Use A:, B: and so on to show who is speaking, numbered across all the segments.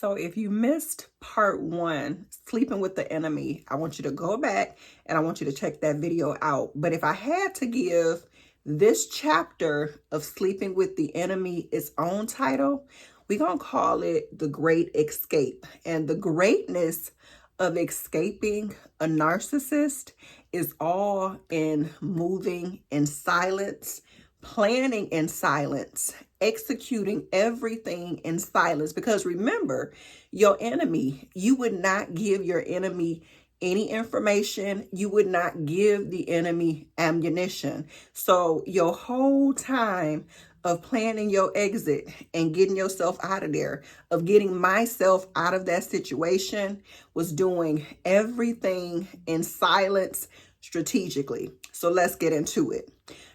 A: So if you missed part one, sleeping with the enemy, I want you to go back and I want you to check that video out. But if I had to give this chapter of sleeping with the enemy its own title, we're going to call it The Great Escape. And the greatness of escaping a narcissist is all in moving in silence, planning in silence, executing everything in silence. Because remember, your enemy, you would not give your enemy any information. You would not give the enemy ammunition. So your whole time of planning your exit and getting yourself out of there, of getting myself out of that situation, was doing everything in silence strategically. So let's get into it.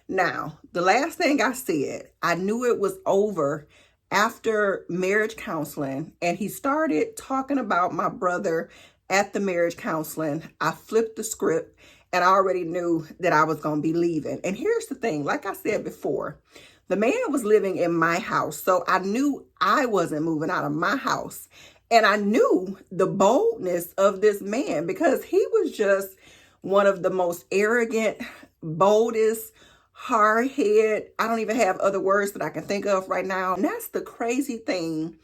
A: Now, the last thing I said, I knew it was over after marriage counseling, and he started talking about my brother at the marriage counseling. I flipped the script and I already knew that I was going to be leaving. And here's the thing, like I said before, the man was living in my house, so I knew I wasn't moving out of my house. And I knew the boldness of this man because he was just one of the most arrogant, boldest, hard head. I don't even have other words that I can think of right now. And that's the crazy thing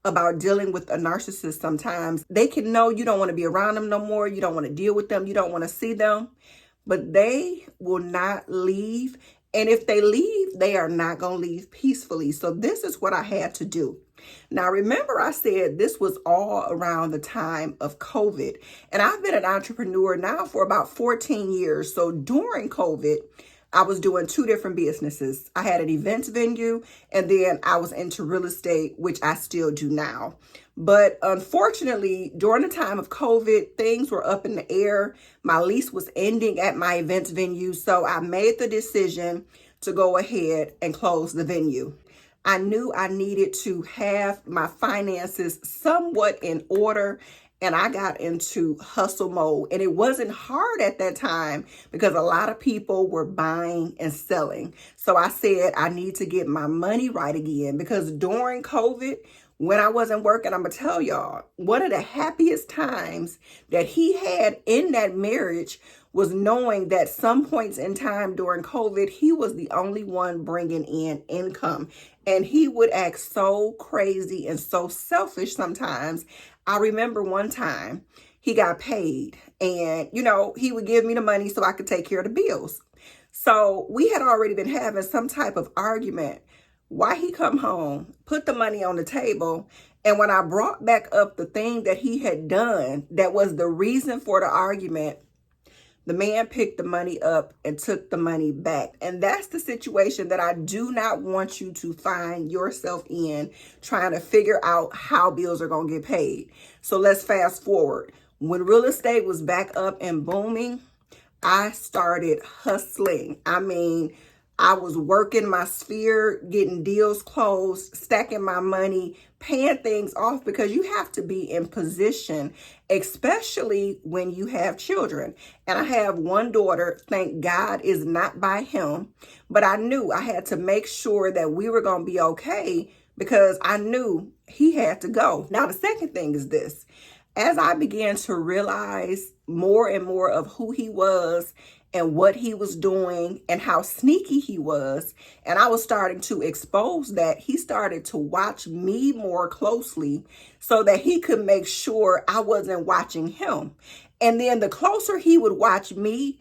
A: about dealing with a narcissist sometimes. They can know you don't want to be around them no more. You don't want to deal with them. You don't want to see them. But they will not leave. And if they leave, they are not going to leave peacefully. So this is what I had to do. Now, remember I said this was all around the time of COVID. And I've been an entrepreneur now for about 14 years. So during COVID, I was doing two different businesses. I had an events venue, and then I was into real estate, which I still do now. But unfortunately, during the time of COVID, things were up in the air. My lease was ending at my events venue, so I made the decision to go ahead and close the venue. I knew I needed to have my finances somewhat in order, and I got into hustle mode. And it wasn't hard at that time because a lot of people were buying and selling. So I said, I need to get my money right again, because during COVID, when I wasn't working, I'm going to tell y'all, one of the happiest times that he had in that marriage was knowing that some points in time during COVID, he was the only one bringing in income. And he would act so crazy and so selfish sometimes. I remember one time he got paid and, he would give me the money so I could take care of the bills. So we had already been having some type of argument. Why he come home, put the money on the table, and when I brought back up the thing that he had done that was the reason for the argument, the man picked the money up and took the money back. And that's the situation that I do not want you to find yourself in, trying to figure out how bills are going to get paid. So let's fast forward. When real estate was back up and booming, I started hustling. I was working my sphere, getting deals closed, stacking my money, paying things off, because you have to be in position, especially when you have children. And I have one daughter, thank God, is not by him. But I knew I had to make sure that we were going to be okay because I knew he had to go. Now, the second thing is this. As I began to realize more and more of who he was and what he was doing and how sneaky he was, and I was starting to expose that, he started to watch me more closely so that he could make sure I wasn't watching him. And then the closer he would watch me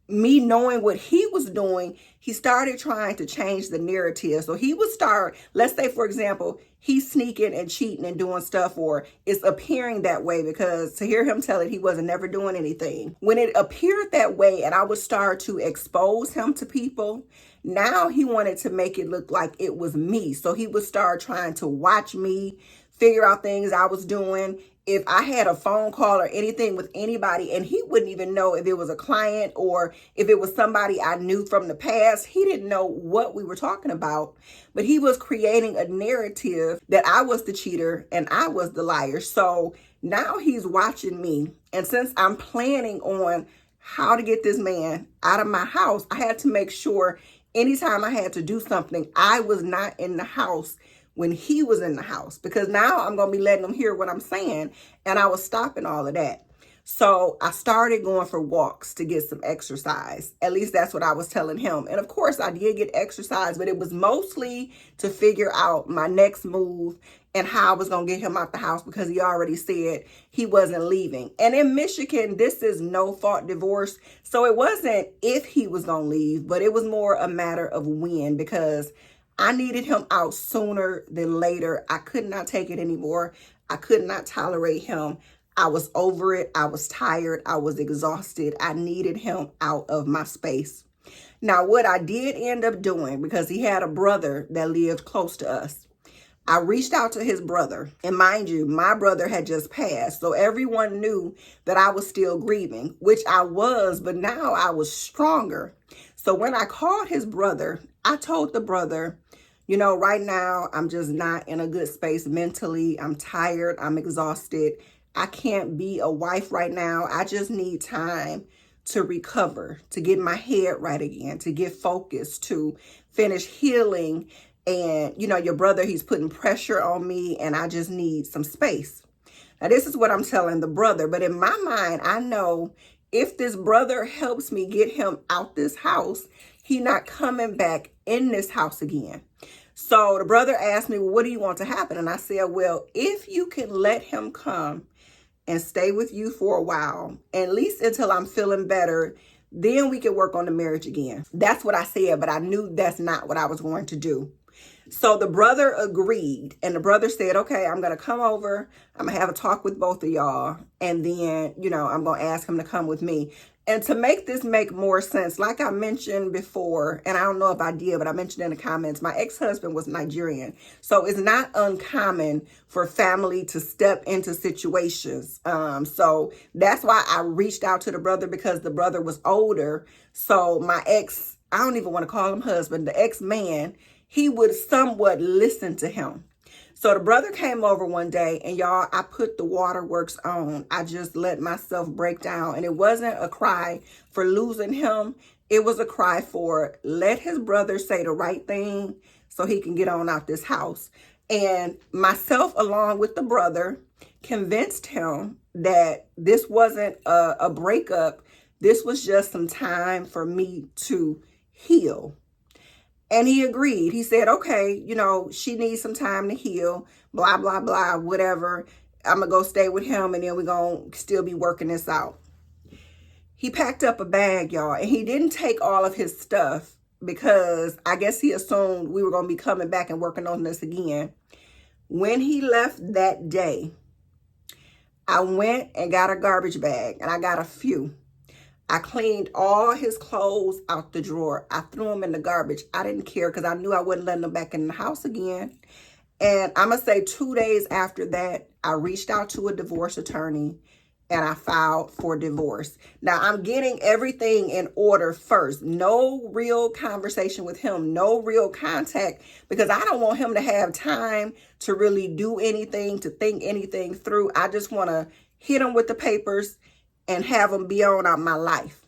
A: knowing what he was doing, he started trying to change the narrative. So he would start, let's say, for example, he's sneaking and cheating and doing stuff, or it's appearing that way, because to hear him tell it, he wasn't never doing anything. When it appeared that way and I would start to expose him to people, now he wanted to make it look like it was me. So he would start trying to watch me, figure out things I was doing. If I had a phone call or anything with anybody, and he wouldn't even know if it was a client or if it was somebody I knew from the past, he didn't know what we were talking about, but he was creating a narrative that I was the cheater and I was the liar. So now he's watching me. And since I'm planning on how to get this man out of my house, I had to make sure anytime I had to do something, I was not in the house when he was in the house, because now I'm going to be letting him hear what I'm saying. And I was stopping all of that. So I started going for walks to get some exercise. At least that's what I was telling him. And of course I did get exercise, but it was mostly to figure out my next move and how I was going to get him out the house, because he already said he wasn't leaving. And in Michigan, this is no fault divorce. So it wasn't if he was going to leave, but it was more a matter of when, because I needed him out sooner than later. I could not take it anymore. I could not tolerate him. I was over it. I was tired. I was exhausted. I needed him out of my space. Now, what I did end up doing, because he had a brother that lived close to us, I reached out to his brother. And mind you, my brother had just passed. So everyone knew that I was still grieving, which I was, but now I was stronger. So when I called his brother, I told the brother, you know, right now, I'm just not in a good space mentally. I'm tired. I'm exhausted. I can't be a wife right now. I just need time to recover, to get my head right again, to get focused, to finish healing. And, you know, your brother, he's putting pressure on me and I just need some space. Now, this is what I'm telling the brother. But in my mind, I know if this brother helps me get him out this house, he's not coming back in this house again. So the brother asked me, well, what do you want to happen? And I said, well, if you can let him come and stay with you for a while, at least until I'm feeling better, then we can work on the marriage again. That's what I said, but I knew that's not what I was going to do. So the brother agreed, and the brother said, okay, I'm going to come over. I'm going to have a talk with both of y'all. And then, you know, I'm going to ask him to come with me. And to make this make more sense, like I mentioned before, and I don't know if I did, but I mentioned in the comments, my ex-husband was Nigerian. So it's not uncommon for family to step into situations. So that's why I reached out to the brother, because the brother was older. So my ex, I don't even want to call him husband, the ex-man, he would somewhat listen to him. So the brother came over one day, and y'all, I put the waterworks on. I just let myself break down. And it wasn't a cry for losing him. It was a cry for let his brother say the right thing so he can get on out this house. And myself, along with the brother, convinced him that this wasn't a breakup. This was just some time for me to heal. And he agreed. He said, okay, you know, she needs some time to heal, blah, blah, blah, whatever. I'm going to go stay with him, and then we're going to still be working this out. He packed up a bag, y'all, and he didn't take all of his stuff, because I guess he assumed we were going to be coming back and working on this again. When he left that day, I went and got a garbage bag, and I got a few. I cleaned all his clothes out the drawer. I threw them in the garbage. I didn't care, because I knew I wouldn't let them back in the house again. And I'm going to say 2 days after that, I reached out to a divorce attorney and I filed for divorce. Now, I'm getting everything in order first. No real conversation with him. No real contact, because I don't want him to have time to really do anything, to think anything through. I just want to hit him with the papers and have them be on out my life.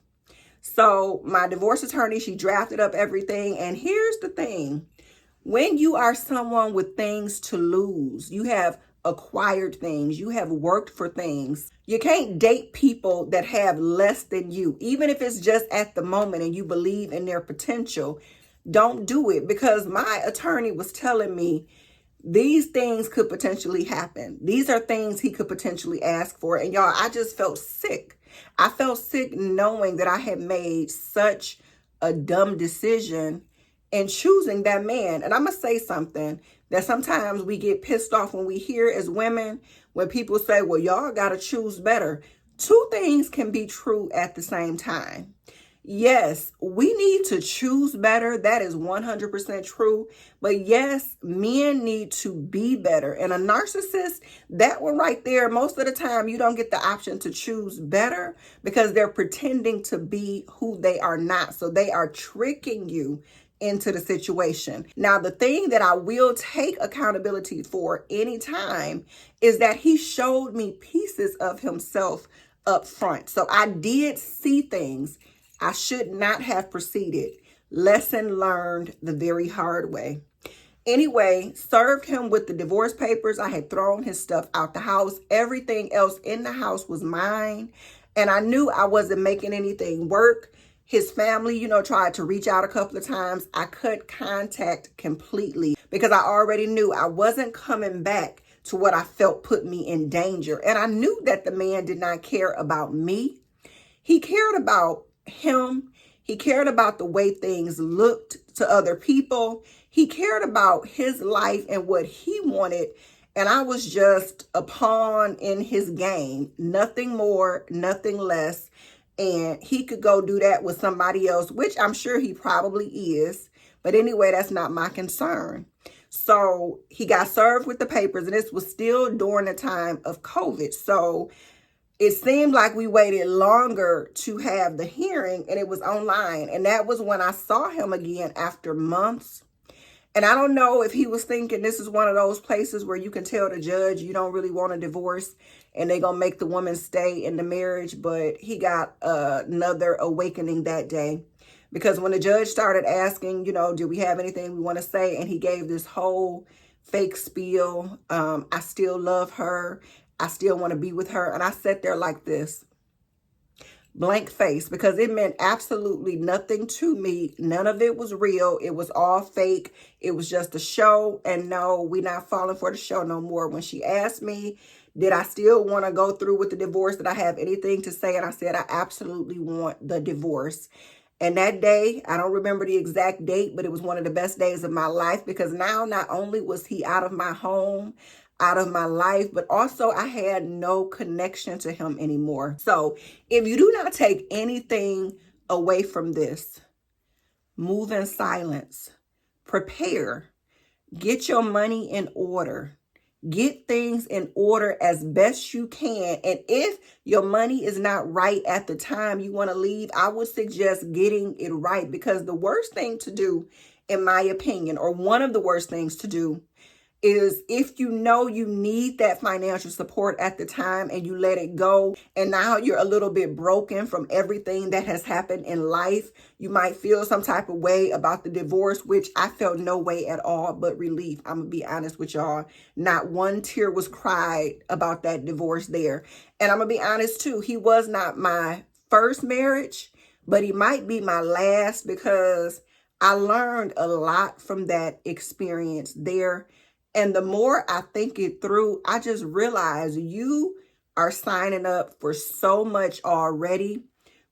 A: So my divorce attorney, she drafted up everything. And here's the thing. When you are someone with things to lose, you have acquired things, you have worked for things, you can't date people that have less than you. Even if it's just at the moment and you believe in their potential, don't do it. Because my attorney was telling me these things could potentially happen. These are things he could potentially ask for. And y'all, I just felt sick. I felt sick knowing that I had made such a dumb decision in choosing that man. And I'm going to say something that sometimes we get pissed off when we hear as women, when people say, well, y'all got to choose better. Two things can be true at the same time. Yes, we need to choose better. That is 100% true. But yes, men need to be better. And a narcissist, that one right there, most of the time you don't get the option to choose better, because they're pretending to be who they are not. So they are tricking you into the situation. Now, the thing that I will take accountability for anytime is that he showed me pieces of himself up front. So I did see things I should not have proceeded. Lesson learned the very hard way. Anyway, served him with the divorce papers. I had thrown his stuff out the house. Everything else in the house was mine. And I knew I wasn't making anything work. His family, tried to reach out a couple of times. I cut contact completely because I already knew I wasn't coming back to what I felt put me in danger. And I knew that the man did not care about me. He cared about him. He cared about the way things looked to other people. He cared about his life and what he wanted. And I was just a pawn in his game. Nothing more, nothing less. And he could go do that with somebody else, which I'm sure he probably is. But anyway, that's not my concern. So he got served with the papers, and this was still during the time of COVID. So it seemed like we waited longer to have the hearing, and it was online. And that was when I saw him again after months. And I don't know if he was thinking this is one of those places where you can tell the judge you don't really want a divorce and they're going to make the woman stay in the marriage. But he got another awakening that day, because when the judge started asking, do we have anything we want to say? And he gave this whole fake spiel. I still love her. I still want to be with her. And I sat there like this, blank face, because it meant absolutely nothing to me. None of it was real. It was all fake. It was just a show. And no, we're not falling for the show no more. When she asked me, did I still want to go through with the divorce? Did I have anything to say? And I said, I absolutely want the divorce. And that day, I don't remember the exact date, but it was one of the best days of my life, because now not only was he out of my home, out of my life, but also I had no connection to him anymore. So if you do not take anything away from this, move in silence, prepare, get your money in order, get things in order as best you can. And if your money is not right at the time you want to leave, I would suggest getting it right, because the worst thing to do, in my opinion, or one of the worst things to do, is if you know you need that financial support at the time and you let it go, and now you're a little bit broken from everything that has happened in life, you might feel some type of way about the divorce, which I felt no way at all but relief. I'm going to be honest with y'all. Not one tear was cried about that divorce there. And I'm going to be honest too, he was not my first marriage, but he might be my last, because I learned a lot from that experience there. And the more I think it through, I just realize you are signing up for so much already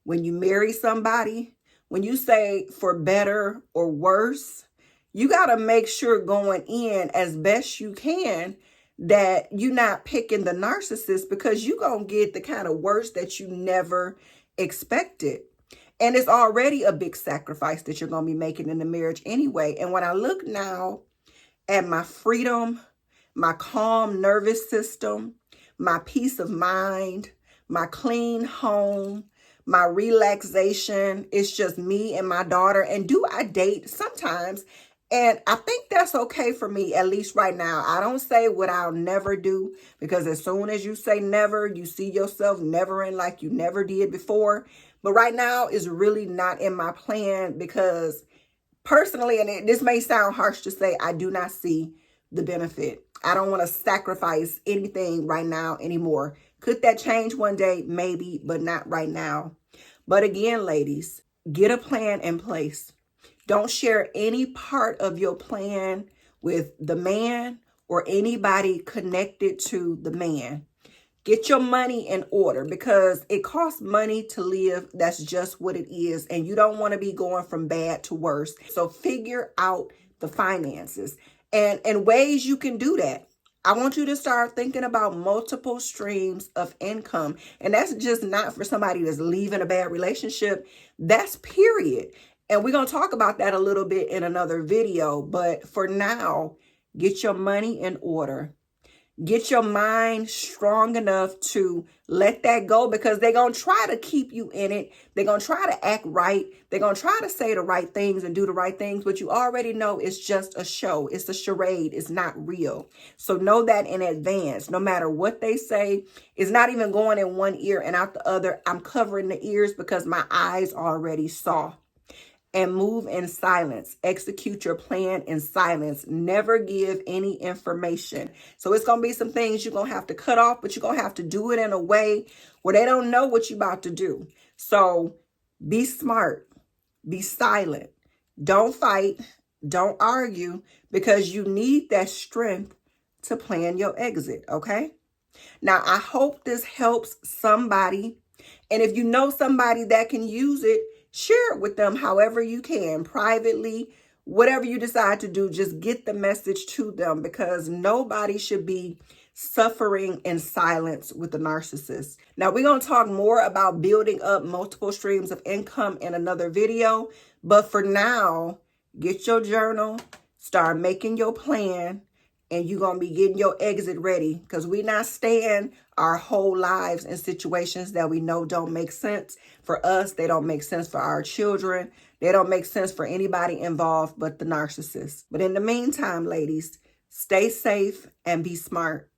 A: when you marry somebody. When you say for better or worse, you got to make sure going in as best you can that you're not picking the narcissist, because you're going to get the kind of worse that you never expected. And it's already a big sacrifice that you're going to be making in the marriage anyway. And when I look now at my freedom, my calm nervous system, my peace of mind, my clean home, my relaxation, it's just me and my daughter. And do I date? Sometimes. And I think that's okay for me, at least right now. I don't say what I'll never do, because as soon as you say never, you see yourself nevering like you never did before. But right now is really not in my plan, because personally, and this may sound harsh to say, I do not see the benefit. I don't want to sacrifice anything right now anymore. Could that change one day? Maybe, but not right now. But again, ladies, get a plan in place. Don't share any part of your plan with the man or anybody connected to the man. Get your money in order, because it costs money to live. That's just what it is. And you don't want to be going from bad to worse. So figure out the finances and ways you can do that. I want you to start thinking about multiple streams of income. And that's just not for somebody that's leaving a bad relationship. That's period. And we're going to talk about that a little bit in another video. But for now, get your money in order. Get your mind strong enough to let that go, because they're going to try to keep you in it. They're going to try to act right. They're going to try to say the right things and do the right things, but you already know it's just a show. It's a charade. It's not real. So know that in advance. No matter what they say, it's not even going in one ear and out the other. I'm covering the ears because my eyes already saw. and move in silence. Execute your plan in silence. Never give any information. So it's going to be some things you're going to have to cut off, but you're going to have to do it in a way where they don't know what you're about to do. So be smart. Be silent. Don't fight. Don't argue, because you need that strength to plan your exit, okay? Now, I hope this helps somebody. And if you know somebody that can use it, share it with them however you can, privately, whatever you decide to do, just get the message to them, because nobody should be suffering in silence with the narcissist. Now, we're going to talk more about building up multiple streams of income in another video. But for now, get your journal, start making your plan, and you're going to be getting your exit ready, because we're not staying our whole lives in situations that we know don't make sense for us. They don't make sense for our children. They don't make sense for anybody involved but the narcissist. But in the meantime, ladies, stay safe and be smart.